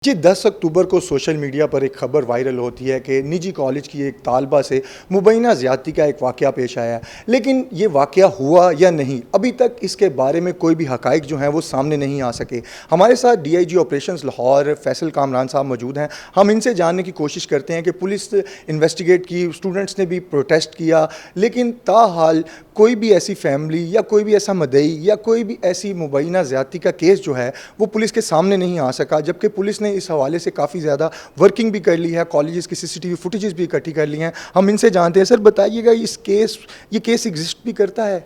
जी 10 अक्टूबर को social media पर एक खबर वायरल होती है कि निजी कॉलेज की एक तालबा से मुबैना ज़्यादती का एक वाक़या पेश आया है, लेकिन ये वाक़या हुआ या नहीं, अभी तक इसके बारे में कोई भी हक़ाइक़ जो हैं वो सामने नहीं आ सके। हमारे साथ डीआईजी ऑपरेशंस लाहौर फैसल कामरान साहब मौजूद हैं। हम इनसे जानने की कोशिश करते हैं कि पुलिस इन्वेस्टिगेट की, स्टूडेंट्स ने भी प्रोटेस्ट किया, लेकिन ताहाल कोई भी ऐसी फैमिली या कोई भी ऐसा मदई या कोई भी ऐसी मुबैना ज़्यादती का केस जो है वो पुलिस के सामने नहीं आ सका, जबकि पुलिस ने इस हवाले से काफ़ी ज़्यादा वर्किंग भी कर ली है, कॉलेजेस की सीसीटीवी फुटेजेस भी इकट्ठी कर ली हैं। हम इनसे जानते हैं, सर बताइएगा ये केस एग्जिस्ट भी करता है?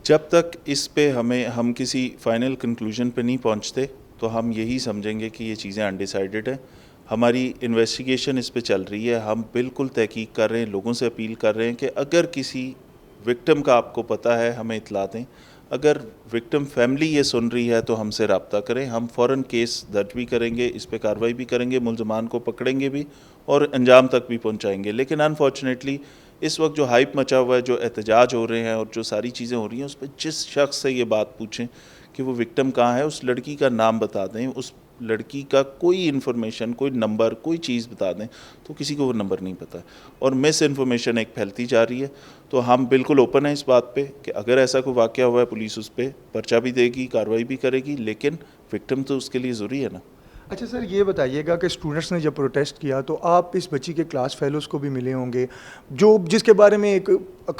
जब तक इस पे हम किसी फाइनल कंक्लूजन पे नहीं पहुंचते तो हम यही समझेंगे कि ये चीज़ें अनडिसाइडेड हैं। हमारी इन्वेस्टिगेशन इस पे चल रही है, हम बिल्कुल तहकीक कर रहे हैं, लोगों से अपील कर रहे हैं कि अगर किसी विक्टिम का आपको पता है हमें इतला दें। अगर विक्टिम फैमिली ये सुन रही है तो हमसे रब्ता करें, हम फ़ौरन केस दर्ज भी करेंगे, इस पे कार्रवाई भी करेंगे, मुल्ज़मान को पकड़ेंगे भी और अंजाम तक भी पहुंचाएंगे। लेकिन अनफॉर्चुनेटली इस वक्त जो हाइप मचा हुआ है, जो एहतजाज हो रहे हैं और जो सारी चीज़ें हो रही हैं, उस पर जिस शख्स से ये बात पूछें कि वो विक्टिम कहाँ है, उस लड़की का नाम बता दें, उस लड़की का कोई इन्फॉर्मेशन, कोई नंबर, कोई चीज़ बता दें, तो किसी को वो नंबर नहीं पता और मिस इन्फॉर्मेशन एक फैलती जा रही है। तो हम बिल्कुल ओपन हैं इस बात पे कि अगर ऐसा कोई वाक़या हुआ है, पुलिस उस पर पर्चा भी देगी, कार्रवाई भी करेगी, लेकिन विक्टिम तो उसके लिए ज़रूरी है ना। अच्छा सर, ये बताइएगा कि स्टूडेंट्स ने जब प्रोटेस्ट किया तो आप इस बच्ची के क्लास फेलोज़ को भी मिले होंगे, जिसके बारे में एक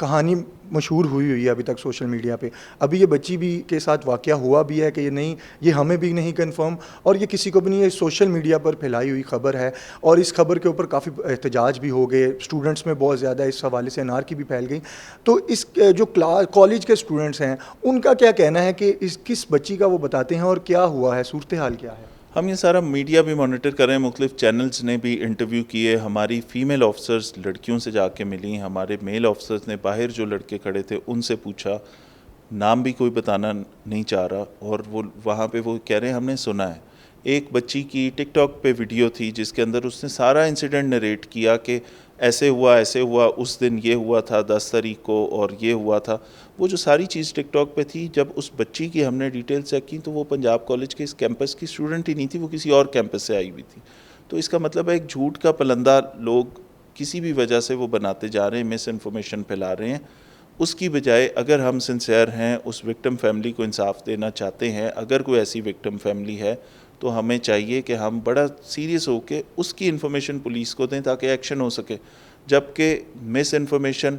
कहानी मशहूर हुई है अभी तक सोशल मीडिया पे। अभी ये बच्ची भी के साथ वाक़या हुआ भी है कि ये नहीं, ये हमें भी नहीं कंफर्म और ये किसी को भी नहीं, ये सोशल मीडिया पर फैलाई हुई खबर है और इस खबर के ऊपर काफ़ी एहतजाज भी हो गए, स्टूडेंट्स में बहुत ज़्यादा इस हवाले से अनारकी भी फैल गई। तो इस जो कॉलेज के स्टूडेंट्स हैं उनका क्या कहना है कि इस किस बच्ची का वो बताते हैं और क्या हुआ है, सूरत हाल क्या है? हम ये सारा मीडिया भी मॉनिटर कर रहे हैं, मुख्तलिफ चैनल्स ने भी इंटरव्यू किए, हमारी फ़ीमेल ऑफिसर्स लड़कियों से जाके मिली, हमारे मेल ऑफिसर्स ने बाहर जो लड़के खड़े थे उनसे पूछा, नाम भी कोई बताना नहीं चाह रहा और वो वहाँ पे वो कह रहे हैं हमने सुना है। एक बच्ची की टिकटॉक पे वीडियो थी जिसके अंदर उसने सारा इंसिडेंट नरेट किया कि ऐसे हुआ, उस दिन ये हुआ था 10 तारीख को और ये हुआ था। वो जो सारी चीज़ टिकटॉक पे थी, जब उस बच्ची की हमने डिटेल चेक की तो वो पंजाब कॉलेज के इस कैंपस की स्टूडेंट ही नहीं थी, वो किसी और कैंपस से आई हुई थी। तो इसका मतलब है एक झूठ का पलंदा लोग किसी भी वजह से वो बनाते जा रहे हैं, मिस इन्फॉर्मेशन फैला रहे हैं। उसकी बजाय अगर हम सिंसियर हैं, उस विक्टिम फैमिली को इंसाफ देना चाहते हैं, अगर कोई ऐसी विक्टिम फैमिली है तो हमें चाहिए कि हम बड़ा सीरियस होकर उसकी इन्फॉर्मेशन पुलिस को दें ताकि एक्शन हो सके। जबकि मिस इन्फॉर्मेशन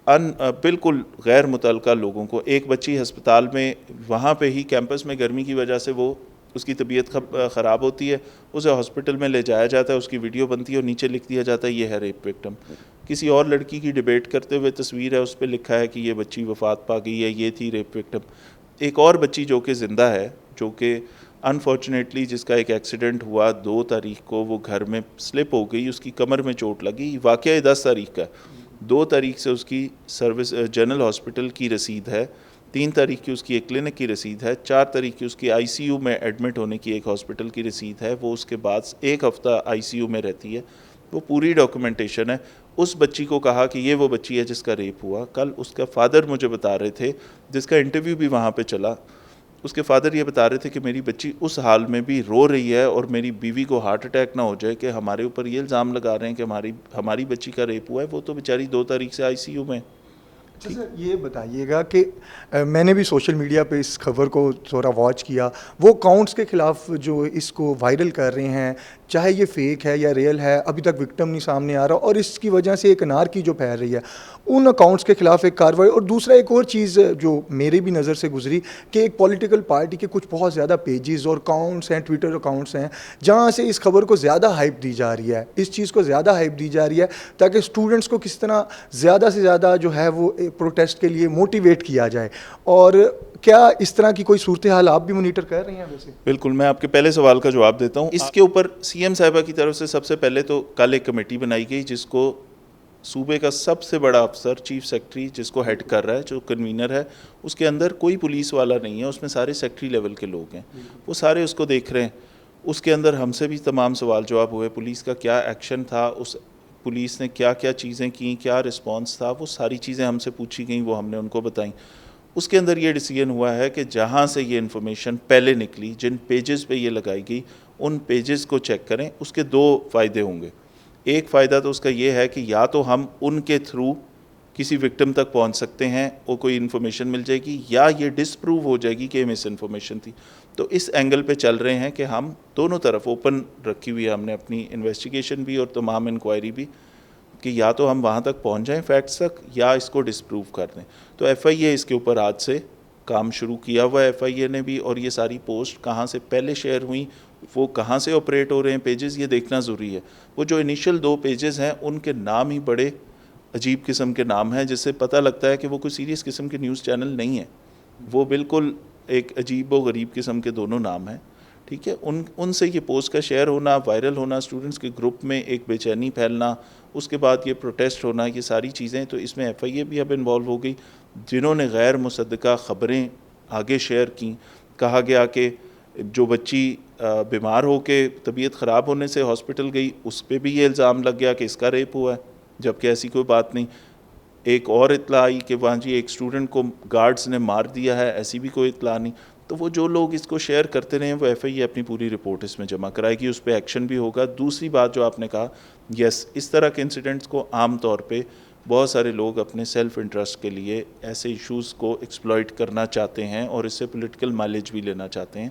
बिल्कुल गैर मुतल्लका लोगों को, एक बच्ची अस्पताल में वहाँ पे ही कैंपस में गर्मी की वजह से वो उसकी तबीयत ख़राब होती है, उसे हॉस्पिटल में ले जाया जाता है, उसकी वीडियो बनती है और नीचे लिख दिया जाता है ये है रेप विक्टिम। किसी और लड़की की डिबेट करते हुए तस्वीर है, उस पर लिखा है कि ये बच्ची वफ़ात पा गई है, ये थी रेप विक्टिम। एक और बच्ची जो कि ज़िंदा है, जो कि अनफॉर्चुनेटली जिसका एक एक्सीडेंट हुआ 2 तारीख को, वो घर में स्लिप हो गई, उसकी कमर में चोट लगी, वाक़या 10 तारीख का। 2 तारीख से उसकी सर्विस जनरल हॉस्पिटल की रसीद है, 3 तारीख की उसकी एक क्लिनिक की रसीद है, 4 तारीख की उसकी आईसीयू में एडमिट होने की एक हॉस्पिटल की रसीद है, वो उसके बाद 1 हफ़्ता आईसीयू में रहती है, वो पूरी डॉक्यूमेंटेशन है। उस बच्ची को कहा कि ये वो बच्ची है जिसका रेप हुआ। कल उसका फ़ादर मुझे बता रहे थे, जिसका इंटरव्यू भी वहाँ पे चला, उसके फादर ये बता रहे थे कि मेरी बच्ची उस हाल में भी रो रही है और मेरी बीवी को हार्ट अटैक ना हो जाए कि हमारे ऊपर ये इल्ज़ाम लगा रहे हैं कि हमारी बच्ची का रेप हुआ है, वो तो बेचारी 2 तारीख से आईसीयू में। अच्छा सर, ये बताइएगा कि मैंने भी सोशल मीडिया पे इस खबर को थोड़ा वॉच किया, वो अकाउंट्स के ख़िलाफ़ जो इसको वायरल कर रहे हैं, चाहे ये फेक है या रियल है, अभी तक विक्टिम नहीं सामने आ रहा और इसकी वजह से एक अनारकी जो फैल रही है, उन अकाउंट्स के ख़िलाफ़ एक कार्रवाई। और दूसरा एक और चीज़ जो मेरी भी नज़र से गुजरी कि एक पॉलिटिकल पार्टी के कुछ बहुत ज़्यादा पेजेस और अकाउंट्स हैं, ट्विटर अकाउंट्स हैं, जहाँ से इस खबर को ज़्यादा हाइप दी जा रही है, इस चीज़ को ज़्यादा हाइप दी जा रही है ताकि स्टूडेंट्स को किस तरह ज़्यादा से ज़्यादा जो है वो प्रोटेस्ट के लिए मोटिवेट किया जाए। और क्या इस तरह की कोई सूरत हाल आप भी मॉनिटर कर रही हैं वैसे? बिल्कुल, मैं आपके पहले सवाल का जवाब देता हूँ। इसके ऊपर सीएम साहिबा की तरफ से सबसे पहले तो कल एक कमेटी बनाई गई जिसको सूबे का सबसे बड़ा अफसर चीफ सेक्रेटरी जिसको हेड कर रहा है, जो कन्वीनर है, उसके अंदर कोई पुलिस वाला नहीं है, उसमें सारे सेक्रेटरी लेवल के लोग हैं, वो सारे उसको देख रहे हैं। उसके अंदर हमसे भी तमाम सवाल जवाब हुए, पुलिस का क्या एक्शन था, उस पुलिस ने क्या क्या चीज़ें की, क्या रिस्पॉन्स था, वो सारी चीज़ें हमसे पूछी गई, वो हमने उनको बताई। اس کے اندر یہ ڈیسیجن ہوا ہے کہ جہاں سے یہ انفارمیشن پہلے نکلی، جن پیجز پہ یہ لگائی گئی، ان پیجز کو چیک کریں. اس کے دو فائدے ہوں گے. ایک فائدہ تو اس کا یہ ہے کہ یا تو ہم ان کے تھرو کسی وکٹم تک پہنچ سکتے ہیں اور کوئی انفارمیشن مل جائے گی، یا یہ ڈس پروو ہو جائے گی کہ یہ مس انفارمیشن تھی. تو اس اینگل پہ چل رہے ہیں کہ ہم دونوں طرف اوپن رکھی ہوئی ہے ہم نے اپنی انویسٹیگیشن بھی اور تمام انکوائری بھی، کہ یا تو ہم وہاں تک پہنچ جائیں فیکٹس تک یا اس کو ڈس پروو کر دیں. تو ایف آئی اے اس کے اوپر آج سے کام شروع کیا ہوا ہے ایف آئی اے نے بھی، اور یہ ساری پوسٹ کہاں سے پہلے شیئر ہوئیں، وہ کہاں سے آپریٹ ہو رہے ہیں پیجز، یہ دیکھنا ضروری ہے. وہ جو انیشل 2 پیجز ہیں ان کے نام ہی بڑے عجیب قسم کے نام ہیں، جس سے پتہ لگتا ہے کہ وہ کوئی سیریس قسم کے نیوز چینل نہیں ہیں. وہ بالکل ایک عجیب و غریب قسم کے دونوں نام ہیں. ٹھیک ہے، ان سے یہ پوسٹ کا شیئر ہونا، وائرل ہونا، اسٹوڈنٹس کے گروپ میں ایک بے چینی پھیلنا، اس کے بعد یہ پروٹیسٹ ہونا، یہ ساری چیزیں. تو اس میں ایف آئی اے بھی اب انوالو ہو گئی. جنہوں نے غیر مصدقہ خبریں آگے شیئر کیں، کہا گیا کہ جو بچی بیمار ہو کے طبیعت خراب ہونے سے ہاسپٹل گئی، اس پہ بھی یہ الزام لگ گیا کہ اس کا ریپ ہوا ہے، جبکہ ایسی کوئی بات نہیں. ایک اور اطلاع آئی کہ وہاں جی ایک اسٹوڈنٹ کو گارڈز نے مار دیا ہے، ایسی بھی کوئی اطلاع نہیں. تو وہ جو لوگ اس کو شیئر کرتے رہے ہیں، وہ ایف آئی اے اپنی پوری رپورٹ اس میں جمع کرائے گی، اس پہ ایکشن بھی ہوگا. دوسری بات جو آپ نے کہا، یس، اس طرح کے انسیڈنٹس کو عام طور پہ بہت سارے لوگ اپنے سیلف انٹرسٹ کے لیے ایسے ایشوز کو ایکسپلائٹ کرنا چاہتے ہیں اور اس سے پولیٹیکل مائلیج بھی لینا چاہتے ہیں.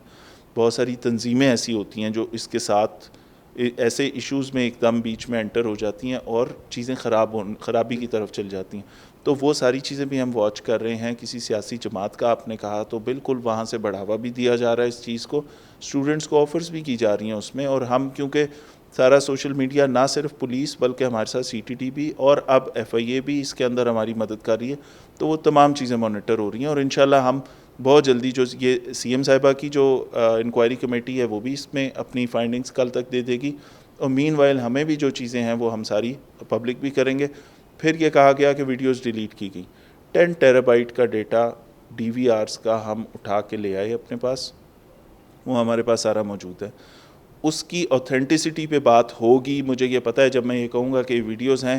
بہت ساری تنظیمیں ایسی ہوتی ہیں جو اس کے ساتھ ایسے ایشوز میں ایک دم بیچ میں انٹر ہو جاتی ہیں اور چیزیں خرابی کی طرف چل جاتی ہیں. تو وہ ساری چیزیں بھی ہم واچ کر رہے ہیں. کسی سیاسی جماعت کا آپ نے کہا تو بالکل وہاں سے بڑھاوا بھی دیا جا رہا ہے اس چیز کو، اسٹوڈنٹس کو آفرز بھی کی جا رہی ہیں اس میں. اور ہم کیونکہ سارا سوشل میڈیا، نہ صرف پولیس بلکہ ہمارے ساتھ سی ٹی ٹی بھی اور اب ایف آئی اے بھی اس کے اندر ہماری مدد کر رہی ہے، تو وہ تمام چیزیں مانیٹر ہو رہی ہیں. اور انشاءاللہ ہم بہت جلدی، جو یہ سی ایم صاحبہ کی جو انکوائری کمیٹی ہے وہ بھی اس میں اپنی فائنڈنگز کل تک دے دے گی. اور مین وائل ہمیں بھی جو چیزیں ہیں وہ ہم ساری پبلک بھی کریں گے. پھر یہ کہا گیا کہ ویڈیوز ڈیلیٹ کی گئی. 10 ٹیرا بائٹ کا ڈیٹا ڈی وی آرز کا ہم اٹھا کے لے آئے اپنے پاس، وہ ہمارے پاس سارا موجود ہے. اس کی اوتھینٹسٹی پہ بات ہوگی. مجھے یہ پتہ ہے جب میں یہ کہوں گا کہ یہ ویڈیوز ہیں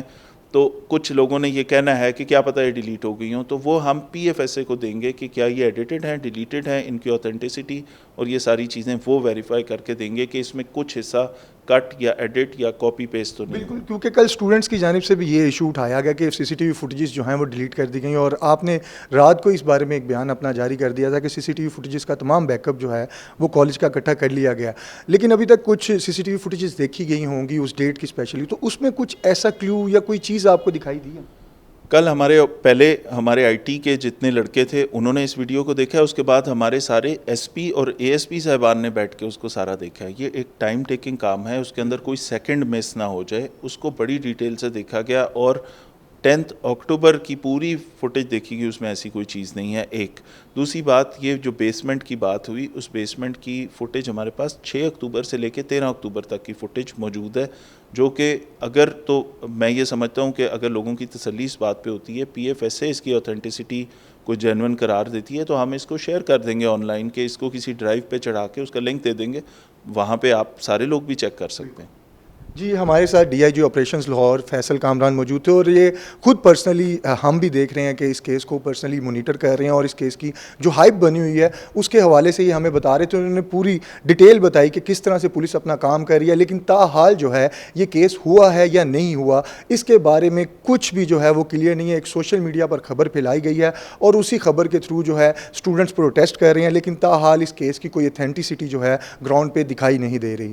تو کچھ لوگوں نے یہ کہنا ہے کہ کیا پتہ یہ ڈیلیٹ ہو گئی ہوں، تو وہ ہم پی ایف ایس اے کو دیں گے کہ کیا یہ ایڈیٹڈ ہیں، ڈیلیٹڈ ہیں، ان کی اوتھینٹسٹی اور یہ ساری چیزیں وہ ویریفائی کر کے دیں گے کہ اس میں کچھ حصہ کٹ یا ایڈٹ یا کاپی پیسٹ تو نہیں. بالکل، کیونکہ کل اسٹوڈنٹس کی جانب سے بھی یہ ایشو اٹھایا گیا کہ سی سی ٹی وی فوٹیجز جو ہیں وہ ڈیلیٹ کر دی گئیں، اور آپ نے رات کو اس بارے میں ایک بیان اپنا جاری کر دیا تھا کہ سی سی ٹی وی فوٹیجز کا تمام بیک اپ جو ہے وہ کالج کا اکٹھا کر لیا گیا. لیکن ابھی تک کچھ سی سی ٹی وی فوٹیجز دیکھی گئی ہوں گی اس ڈیٹ کی اسپیشلی، تو اس میں کچھ ایسا کلیو یا کوئی چیز آپ کو دکھائی دی ہے؟ کل ہمارے آئی ٹی کے جتنے لڑکے تھے انہوں نے اس ویڈیو کو دیکھا. اس کے بعد ہمارے سارے ایس پی اور اے ایس پی صاحبان نے بیٹھ کے اس کو سارا دیکھا. یہ ایک ٹائم ٹیکنگ کام ہے، اس کے اندر کوئی سیکنڈ مس نہ ہو جائے. اس کو بڑی ڈیٹیل سے دیکھا گیا اور 10 اکتوبر کی پوری فوٹیج دیکھی گئی، اس میں ایسی کوئی چیز نہیں ہے. ایک دوسری بات، یہ جو بیسمنٹ کی بات ہوئی، اس بیسمنٹ کی فوٹیج ہمارے پاس 6 اکتوبر سے لے کے 13 اکتوبر تک کی فوٹیج موجود ہے، جو کہ اگر تو میں یہ سمجھتا ہوں کہ اگر لوگوں کی تسلی اس بات پہ ہوتی ہے، پی ایف ایس اے اس کی اوتھینٹسٹی کو جینون قرار دیتی ہے، تو ہم اس کو شیئر کر دیں گے آن لائن، کہ اس کو کسی ڈرائیو پہ چڑھا کے اس کا لنک دے دیں گے، وہاں پہ آپ سارے لوگ بھی چیک کر سکتے ہیں. جی، ہمارے ساتھ D I G operations Lahore Faisal Kamran موجود تھے، اور یہ خود پرسنلی ہم بھی دیکھ رہے ہیں کہ اس کیس کو پرسنلی مونیٹر کر رہے ہیں، اور اس کیس کی جو ہائپ بنی ہوئی ہے اس کے حوالے سے یہ ہمیں بتا رہے تھے. انہوں نے پوری ڈیٹیل بتائی کہ کس طرح سے پولیس اپنا کام کر رہی ہے. لیکن تاحال جو ہے یہ کیس ہوا ہے یا نہیں ہوا، اس کے بارے میں کچھ بھی جو ہے وہ کلیئر نہیں ہے. ایک سوشل میڈیا پر خبر پھیلائی گئی ہے اور اسی خبر کے تھرو جو ہے اسٹوڈنٹس پروٹیسٹ کر رہے ہیں، لیکن تاحال اس کیس کی کوئی اتھینٹسٹی جو ہے گراؤنڈ پہ دکھائی نہیں دے رہی.